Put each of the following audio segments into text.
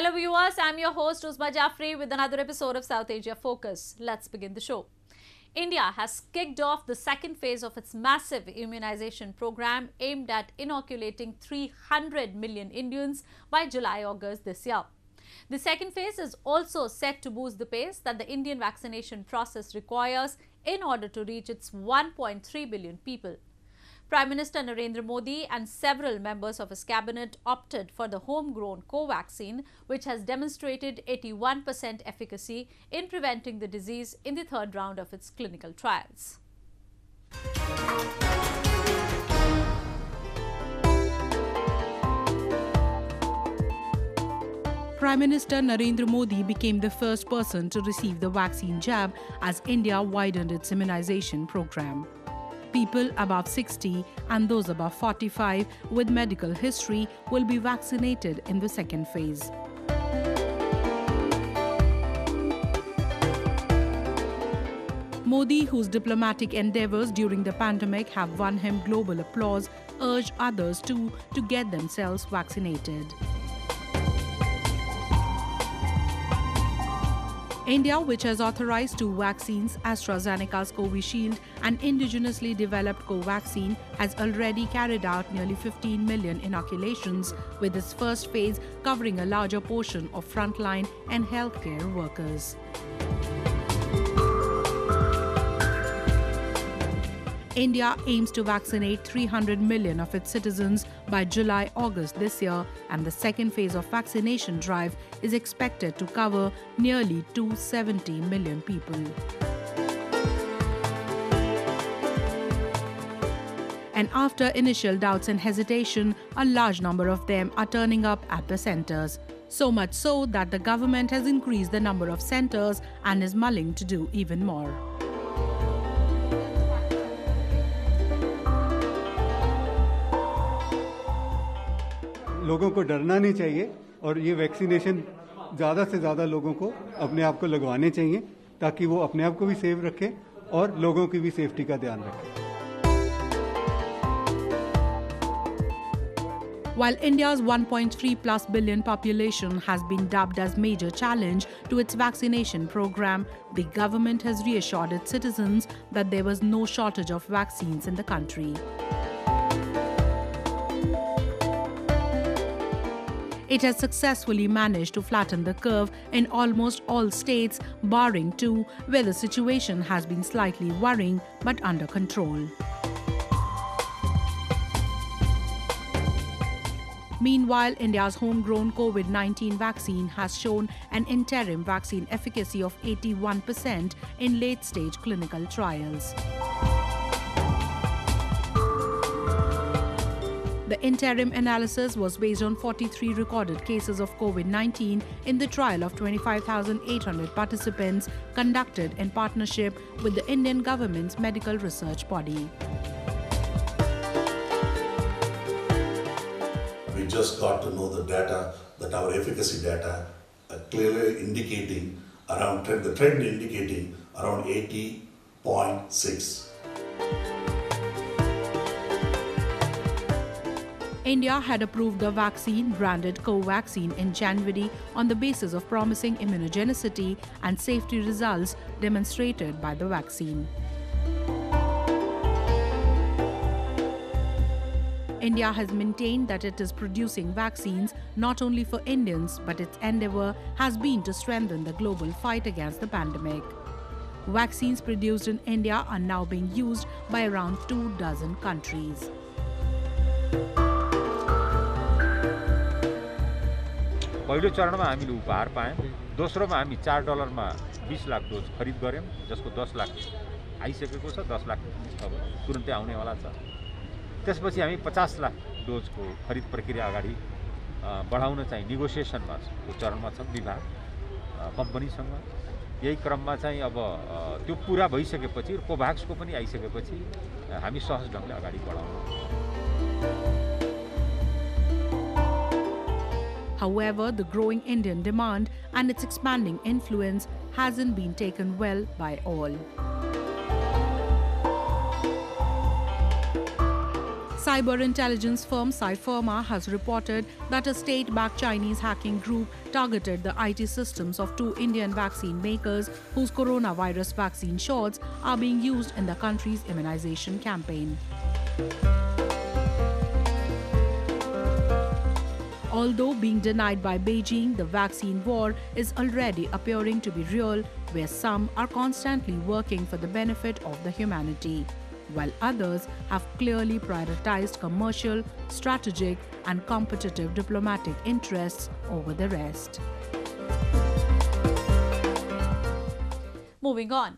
Hello viewers, I'm your host Uzma Jafri with another episode of South Asia Focus. Let's begin the show. India has kicked off the second phase of its massive immunization program aimed at inoculating 300 million Indians by July-August this year. The second phase is also set to boost the pace that the Indian vaccination process requires in order to reach its 1.3 billion people. Prime Minister Narendra Modi and several members of his cabinet opted for the homegrown Covaxin, which has demonstrated 81% efficacy in preventing the disease in the third round of its clinical trials. Prime Minister Narendra Modi became the first person to receive the vaccine jab as India widened its immunization program. People above 60 and those above 45 with medical history will be vaccinated in the second phase. Modi, whose diplomatic endeavors during the pandemic have won him global applause, urged others too to get themselves vaccinated. India, which has authorized two vaccines, AstraZeneca's Covishield and indigenously developed Covaxin, has already carried out nearly 15 million inoculations, with its first phase covering a larger portion of frontline and healthcare workers. India aims to vaccinate 300 million of its citizens by July-August this year, and the second phase of vaccination drive is expected to cover nearly 270 million people. And after initial doubts and hesitation, a large number of them are turning up at the centres. So much so that the government has increased the number of centres and is mulling to do even more. लोगों को डरना नहीं चाहिए और ये vaccination ज़्यादा से ज़्यादा लोगों को अपने आप को लगवाने चाहिए ताकि वो अपने आप को भी सेफ रखें और लोगों की भी सेफ्टी का ध्यान रखें. While India's 1.3+ billion population has been dubbed as major challenge to its vaccination program, the government has reassured its citizens that there was no shortage of vaccines in the country. It has successfully managed to flatten the curve in almost all states, barring two, where the situation has been slightly worrying but under control. Meanwhile, India's homegrown COVID-19 vaccine has shown an interim vaccine efficacy of 81% in late-stage clinical trials. The interim analysis was based on 43 recorded cases of COVID-19 in the trial of 25,800 participants conducted in partnership with the Indian government's medical research body. We just got to know the data, that our efficacy data clearly indicating around the trend indicating around 80.6. India had approved the vaccine branded Covaxin in January on the basis of promising immunogenicity and safety results demonstrated by the vaccine. India has maintained that it is producing vaccines not only for Indians, but its endeavour has been to strengthen the global fight against the pandemic. Vaccines produced in India are now being used by around 24 countries. पहिलो चरणमा हामीले उपहार पायौं, दोस्रोमा हामी $4 मा 20 lakh dose खरिद गर्यौं, जसको 10 लाख आइसकेको छ, 10 लाख अब तुरुन्तै आउने वाला छ. त्यसपछि हामी 50 लाख डोजको खरिद प्रक्रिया अगाडि बढाउन चाहिँ नेगोसिएसनमा को चरणमा छ विभाग कम्पनीसँग. यही क्रममा चाहिँ अब त्यो पूरा भइसकेपछि कोभ्याक्सको पनि आइसकेपछि हामी सहज ढंगले अगाडि बढाउछौं. However, the growing Indian demand and its expanding influence hasn't been taken well by all. Cyber intelligence firm Cypherma has reported that a state-backed Chinese hacking group targeted the IT systems of 2 Indian vaccine makers whose coronavirus vaccine shots are being used in the country's immunization campaign. Although being denied by Beijing, the vaccine war is already appearing to be real, where some are constantly working for the benefit of the humanity, while others have clearly prioritized commercial, strategic, and competitive diplomatic interests over the rest. Moving on.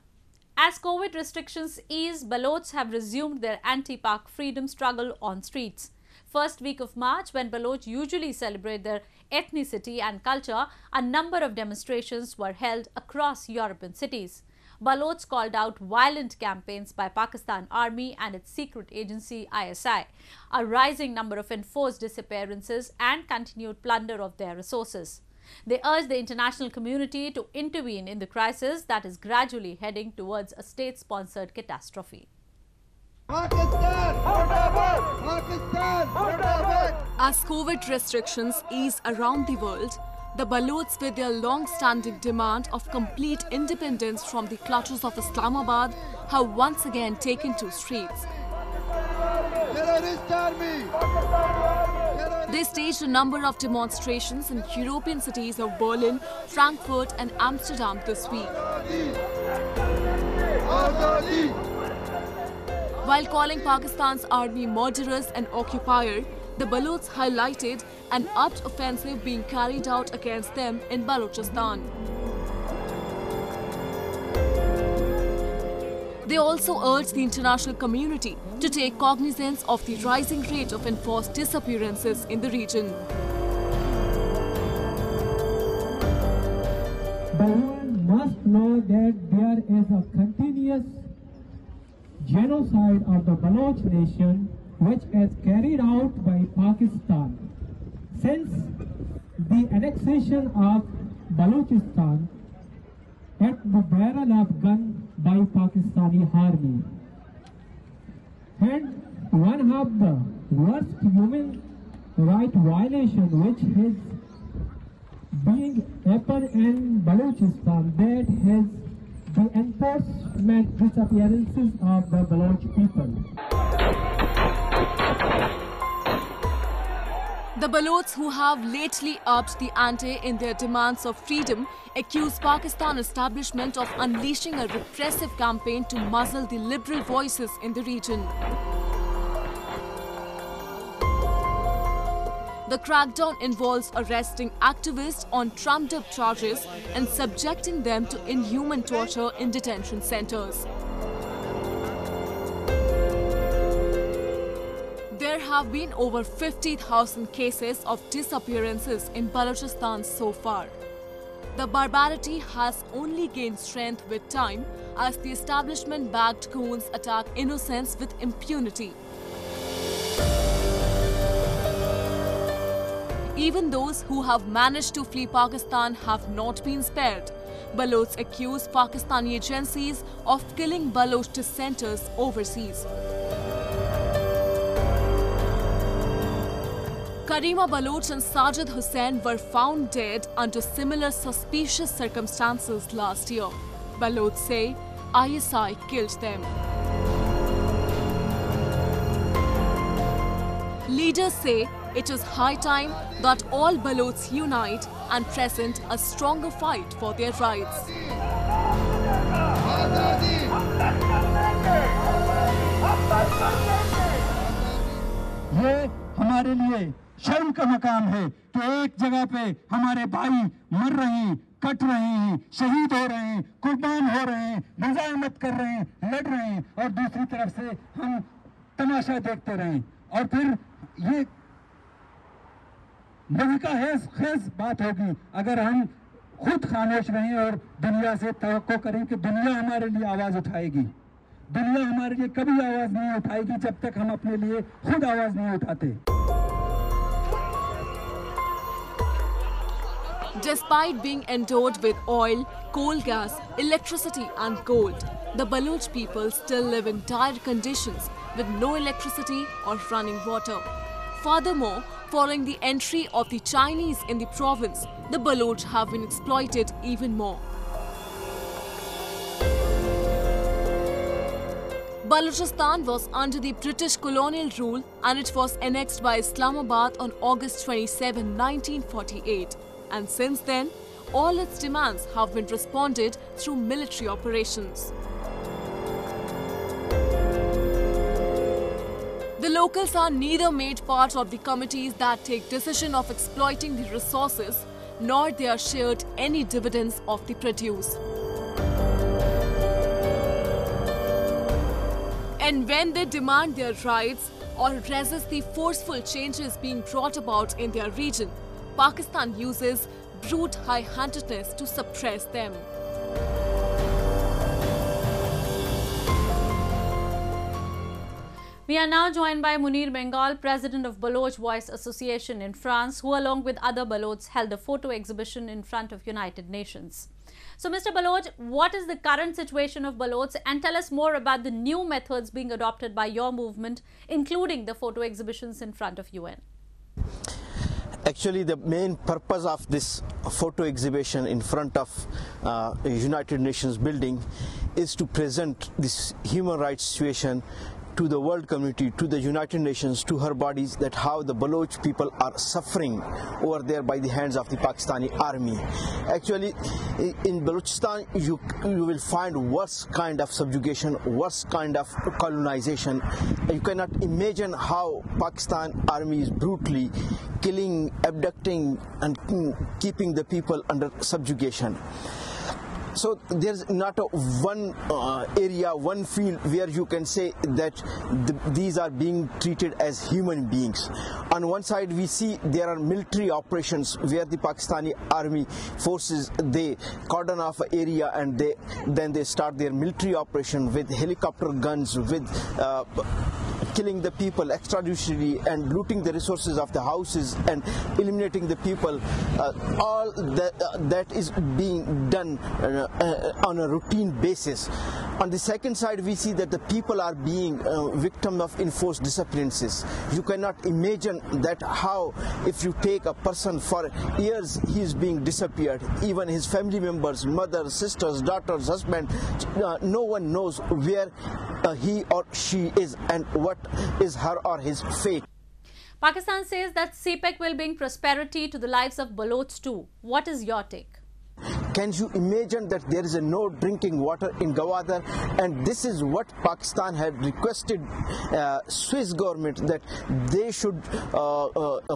As COVID restrictions ease, Balochs have resumed their anti-Pak freedom struggle on streets. First week of March, when Baloch usually celebrate their ethnicity and culture, a number of demonstrations were held across European cities. Balochs called out violent campaigns by Pakistan Army and its secret agency ISI, a rising number of enforced disappearances and continued plunder of their resources. They urged the international community to intervene in the crisis that is gradually heading towards a state-sponsored catastrophe. Pakistan! Pakistan! As COVID restrictions ease around the world, the Balochs, with their long-standing demand of complete independence from the clutches of Islamabad, have once again taken to streets. They staged a number of demonstrations in European cities of Berlin, Frankfurt and Amsterdam this week. While calling Pakistan's army murderers and occupier, the Balochs highlighted an upped offensive being carried out against them in Balochistan. They also urged the international community to take cognizance of the rising rate of enforced disappearances in the region. The world must know that there is a continuous genocide of the Baloch nation which is carried out by Pakistan. Since the annexation of Balochistan at the barrel of gun by Pakistani army. And one of the worst human rights violation which is being happened in Balochistan, that has the enforcement disappearances of the Baloch people. The Balochs, who have lately upped the ante in their demands of freedom, accuse Pakistan establishment of unleashing a repressive campaign to muzzle the liberal voices in the region. The crackdown involves arresting activists on trumped-up charges and subjecting them to inhuman torture in detention centers. There have been over 50,000 cases of disappearances in Balochistan so far. The barbarity has only gained strength with time as the establishment-backed goons attack innocents with impunity. Even those who have managed to flee Pakistan have not been spared. Balochs accuse Pakistani agencies of killing Baloch dissenters overseas. Karima Baloch and Sajid Hussain were found dead under similar suspicious circumstances last year. Baloch say ISI killed them. Leaders say it is high time that all Balochs unite and present a stronger fight for their rights. ये हमारे लिए शर्म का मकाम है कि एक जगह पे हमारे भाई मर रहे हैं, कट रहे हैं, शहीद हो रहे हैं, कुर्बान हो रहे हैं, मुजाहिमत कर रहे हैं, लड़ रहे हैं और दूसरी तरफ से हम तमाशा देखते रहें। और फिर ये खेज बात होगी अगर हम खुद खामोश रहें और दुनिया से तवक्को करें कि दुनिया हमारे लिए आवाज उठाएगी। दुनिया हमारे लिए कभी आवाज नहीं उठाएगी जब तक हम अपने लिए खुद आवाज नहीं उठाते। Despite being endowed with oil, coal gas, electricity and gold, the Baloch people still live in dire conditions with no electricity or running water. Furthermore, following the entry of the Chinese in the province, the Baloch have been exploited even more. Balochistan was under the British colonial rule and it was annexed by Islamabad on August 27, 1948. And since then, all its demands have been responded through military operations. The locals are neither made part of the committees that take decision of exploiting the resources, nor they are shared any dividends of the produce. And when they demand their rights or resist the forceful changes being brought about in their region, Pakistan uses brute high-handedness to suppress them. We are now joined by Munir Bengal, President of Baloch Voice Association in France, who along with other Balochs held a photo exhibition in front of United Nations. So Mr. Baloch, what is the current situation of Balochs, and tell us more about the new methods being adopted by your movement, including the photo exhibitions in front of UN. Actually, the main purpose of this photo exhibition in front of a United Nations building is to present this human rights situation to the world community, to the United Nations, to her bodies, that how the Baloch people are suffering over there by the hands of the Pakistani army. Actually, in Balochistan, you will find worse kind of subjugation, worse kind of colonization. You cannot imagine how Pakistan army is brutally killing, abducting, and keeping the people under subjugation. So there's not one area, one field where you can say that these are being treated as human beings. On one side we see there are military operations where the Pakistani army forces, they cordon off an area and then they start their military operation with helicopter guns, with killing the people extrajudicially and looting the resources of the houses and eliminating the people. All that is being done on a routine basis. On the second side, we see that the people are being victim of enforced disappearances. You cannot imagine that how, if you take a person for years, he is being disappeared. Even his family members, mothers, sisters, daughters, husband, no one knows where he or she is and what is her or his fate. Pakistan says that CPEC will bring prosperity to the lives of Balochs too. What is your take? Can you imagine that there is no drinking water in Gwadar, and this is what Pakistan had requested Swiss government, that they should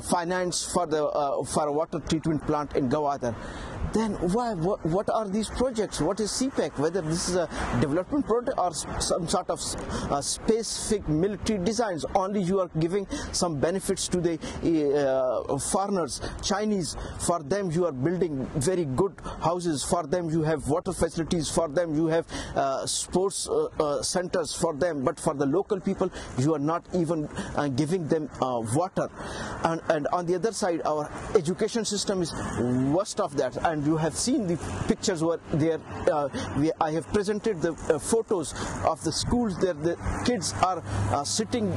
finance for a water treatment plant in Gwadar. Then why? What are these projects? What is CPEC? Whether this is a development project or some sort of specific military designs, only you are giving some benefits to the foreigners, Chinese. For them you are building very good houses, for them you have water facilities, for them you have sports centers for them, but for the local people you are not even giving them water. And on the other side, our education system is worst of that. And you have seen the pictures where there. I have presented the photos of the schools there. The kids are sitting,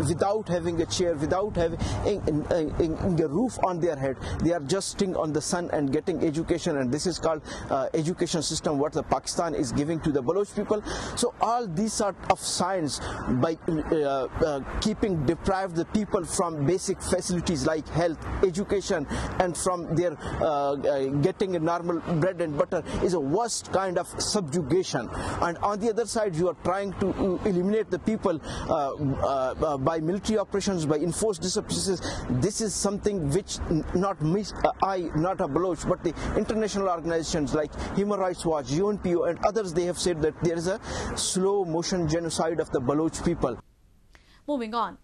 without having a chair, without having a roof on their head. They are just sitting on the sun and getting education. And this is called education system what the Pakistan is giving to the Baloch people. So all these sort of signs, by keeping deprived the people from basic facilities like health, education, and from their getting a normal bread and butter, is a worst kind of subjugation. And on the other side, you are trying to eliminate the people by military operations, by enforced disappearances. This is something which not me, not a Baloch, but the international organizations like Human Rights Watch, UNPO, and others, they have said that there is a slow motion genocide of the Baloch people. Moving on.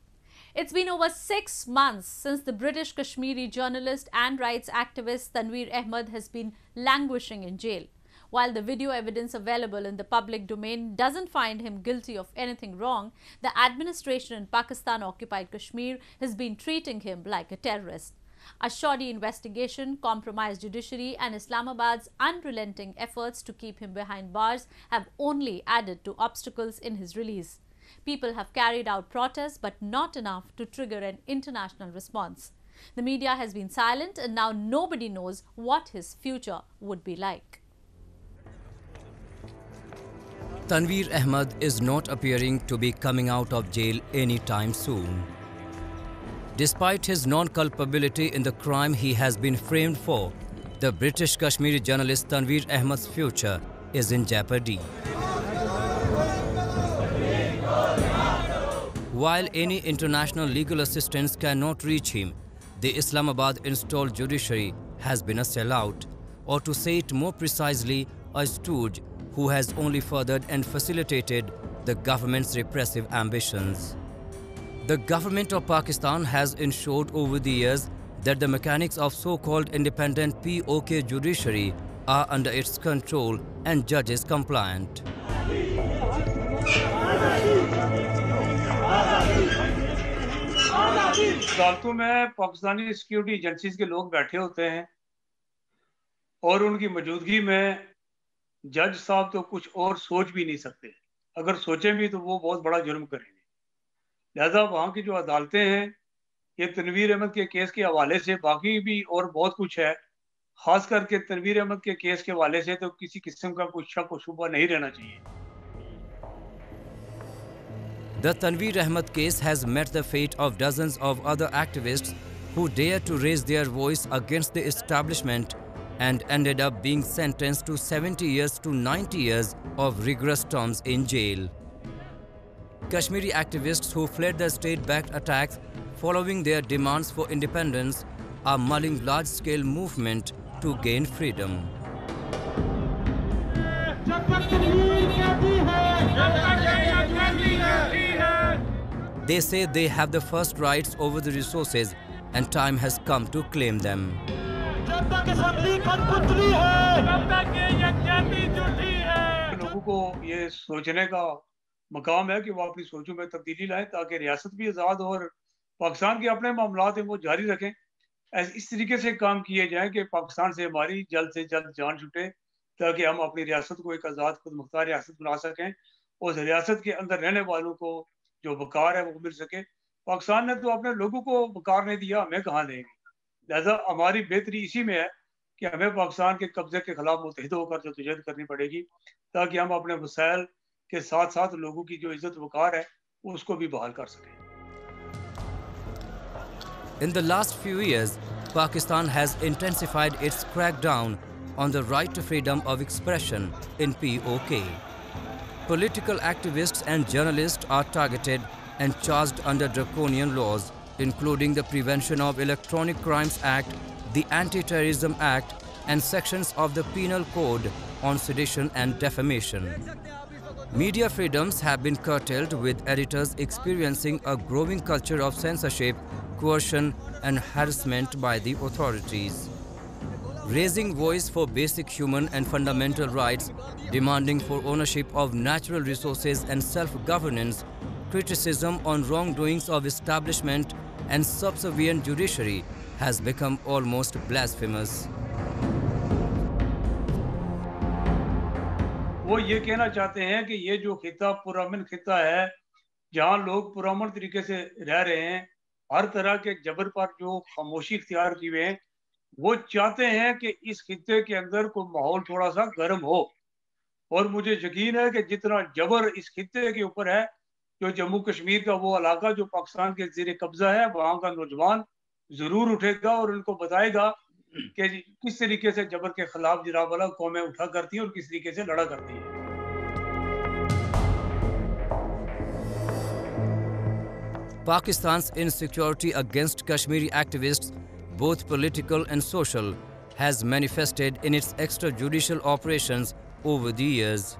It's been over 6 months since the British Kashmiri journalist and rights activist Tanveer Ahmed has been languishing in jail. While the video evidence available in the public domain doesn't find him guilty of anything wrong, the administration in Pakistan-occupied Kashmir has been treating him like a terrorist. A shoddy investigation, compromised judiciary, and Islamabad's unrelenting efforts to keep him behind bars have only added to obstacles in his release. People have carried out protests, but not enough to trigger an international response. The media has been silent, and now nobody knows what his future would be like. Tanveer Ahmed is not appearing to be coming out of jail anytime soon. Despite his non-culpability in the crime he has been framed for, the British Kashmiri journalist Tanveer Ahmed's future is in jeopardy. While any international legal assistance cannot reach him, the Islamabad-installed judiciary has been a sellout, or to say it more precisely, a stooge who has only furthered and facilitated the government's repressive ambitions. The government of Pakistan has ensured over the years that the mechanics of so-called independent POK judiciary are under its control and judges compliant. अदालतों में Pakistani security agencies के लोग बैठे होते हैं और उनकी मौजूदगी में जज साहब तो कुछ और सोच भी नहीं सकते। अगर सोचें भी तो वो बहुत बड़ा जुर्म करेंगे। लिहाजा वहाँ की जो अदालतें हैं, ये तनवीर अहमद के केस के हवाले से, बाकी भी और बहुत कुछ है, खास करके तनवीर अहमद के केस के हवाले से तो किसी किस्म का कुछ शक व शुबा नहीं रहना चाहिए। The Tanveer Ahmed case has met the fate of dozens of other activists who dared to raise their voice against the establishment and ended up being sentenced to 70 years to 90 years of rigorous terms in jail. Kashmiri activists who fled the state-backed attacks following their demands for independence are mulling large-scale movement to gain freedom. They say they have the first rights over the resources and time has come to claim them. लोगों को ये सोचने का मकाम है कि वो अपनी सोचों में तब्दीली लाएं ताकि रियासत भी आज़ाद और पाकिस्तान के अपने मामलात हैं वो जारी रखें। इस तरीके से काम किए जाएं कि पाकिस्तान से हमारी जल्द से जल्द जान छूटे ताकि हम अपनी रियासत को एक आज़ाद खुद मुख्तार रियासत बना सकें। उस रियासत के अंदर रहने वालों को जो वकार है वो मिल सके। पाकिस्तान ने तो अपने लोगों को वकार नहीं दिया, हमें कहाँ देंगे। लिहाजा हमारी बेहतरी इसी में है कि हमें पाकिस्तान के कब्जे के खिलाफ मुतहिद होकर जदोजहद करनी पड़ेगी ताकि हम अपने वसाइल के साथ साथ लोगों की जो इज्जत वकार है उसको भी बहाल कर सकें। In the last few years, Pakistan has intensified its crackdown on the right to freedom of expression in POK. Political activists and journalists are targeted and charged under draconian laws, including the Prevention of Electronic Crimes Act, the Anti-Terrorism Act, and sections of the Penal Code on sedition and defamation. Media freedoms have been curtailed, with editors experiencing a growing culture of censorship, coercion, and harassment by the authorities. Raising voice for basic human and fundamental rights, demanding for ownership of natural resources and self-governance, criticism on wrongdoings of establishment and subservient judiciary has become almost blasphemous. वो ये कहना चाहते हैं कि ये जो खिता पुरअमन खिता है, जहाँ लोग पुरअमन तरीके से रह रहे हैं, हर तरह के जबर पर जो खामोशी इख्तियार की हुए हैं, वो चाहते हैं कि इस खिते के अंदर कोई माहौल थोड़ा सा गर्म हो। और मुझे यकीन है कि जितना जबर इस खिते के ऊपर है, जो जम्मू कश्मीर का वो इलाका जो पाकिस्तान के ज़ेरे कब्जा है, वहाँ का नौजवान ज़रूर उठेगा और उनको बताएगा कि किस तरीके से जबर के खिलाफ जनाब वाला कौमें उठा करती है और किस तरीके से लड़ा करती है। Pakistan's insecurity against Kashmiri activists, both political and social, has manifested in its extrajudicial operations over the years.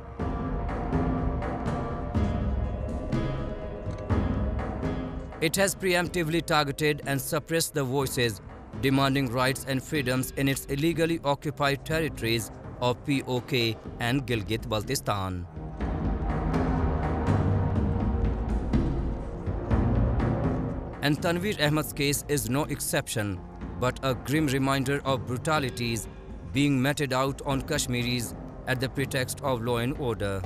It has preemptively targeted and suppressed the voices demanding rights and freedoms in its illegally occupied territories of POK and Gilgit-Baltistan. And Tanveer Ahmed's case is no exception, but a grim reminder of brutalities being meted out on Kashmiris at the pretext of law and order.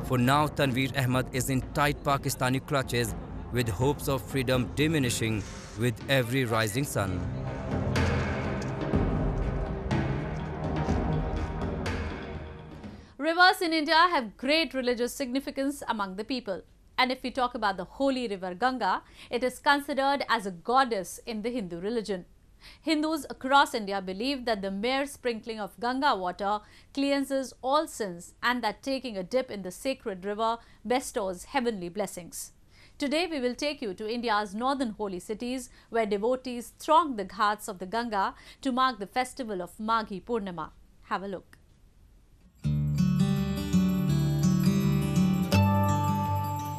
For now, Tanveer Ahmed is in tight Pakistani clutches, with hopes of freedom diminishing with every rising sun. Rivers in India have great religious significance among the people. And if we talk about the holy river Ganga, it is considered as a goddess in the Hindu religion. Hindus across India believe that the mere sprinkling of Ganga water cleanses all sins and that taking a dip in the sacred river bestows heavenly blessings. Today we will take you to India's northern holy cities where devotees throng the ghats of the Ganga to mark the festival of Maghi Purnima. Have a look.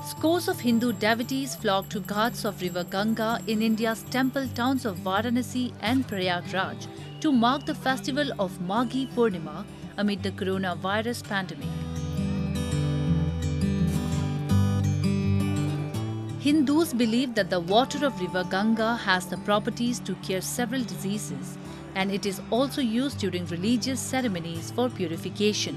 Scores of Hindu devotees flock to ghats of river Ganga in India's temple towns of Varanasi and Prayagraj to mark the festival of Maghi Purnima amid the coronavirus pandemic. Hindus believe that the water of river Ganga has the properties to cure several diseases, and it is also used during religious ceremonies for purification.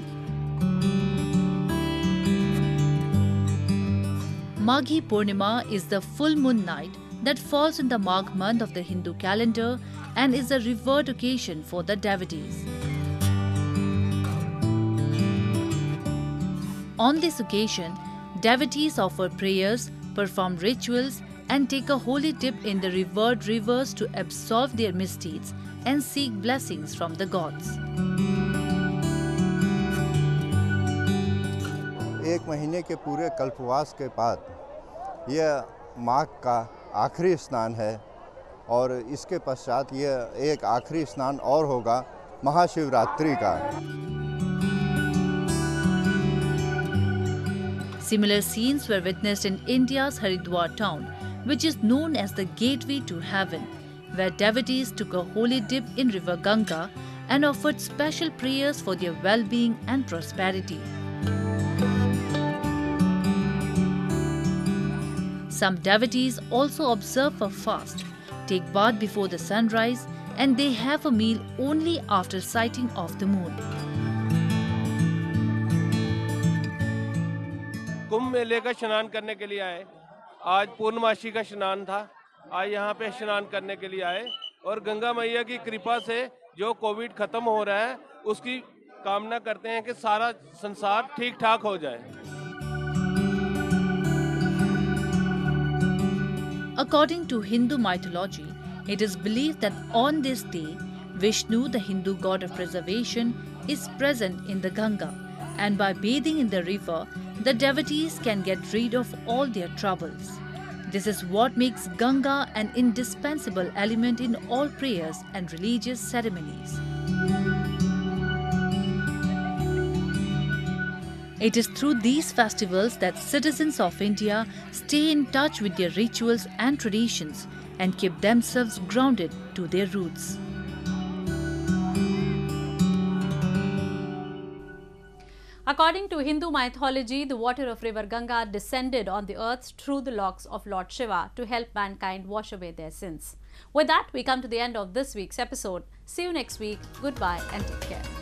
Maghi Purnima is the full moon night that falls in the Magh month of the Hindu calendar and is a revered occasion for the devotees. On this occasion, devotees offer prayers, perform rituals and take a holy dip in the revered rivers to absolve their misdeeds and seek blessings from the gods. एक महीने के पूरे कल्पवास के बाद यह माघ का आखिरी स्नान है और इसके पश्चात यह एक आखिरी स्नान और होगा महाशिवरात्रि का। Similar scenes were witnessed in India's Haridwar town, which is known as the gateway to heaven, where devotees took a holy dip in river Ganga and offered special prayers for their well-being and prosperity. Some devotees also observe a fast, take bath before the sunrise, and they have a meal only after sighting of the moon. कुंभ मेले का स्नान करने के लिए आए। आज पूर्णमासी का स्नान था। आज यहाँ पे स्नान करने के लिए आए और गंगा मैया की कृपा से जो कोविड खत्म हो रहा है उसकी कामना करते हैं कि सारा संसार ठीक ठाक हो जाए। According to Hindu mythology, it is believed that on this day, Vishnu, the Hindu god of preservation, is present in the Ganga, and by bathing in the river, the devotees can get rid of all their troubles. This is what makes Ganga an indispensable element in all prayers and religious ceremonies. It is through these festivals that citizens of India stay in touch with their rituals and traditions and keep themselves grounded to their roots. According to Hindu mythology, the water of river Ganga descended on the earth through the locks of Lord Shiva to help mankind wash away their sins. With that, we come to the end of this week's episode. See you next week. Goodbye and take care.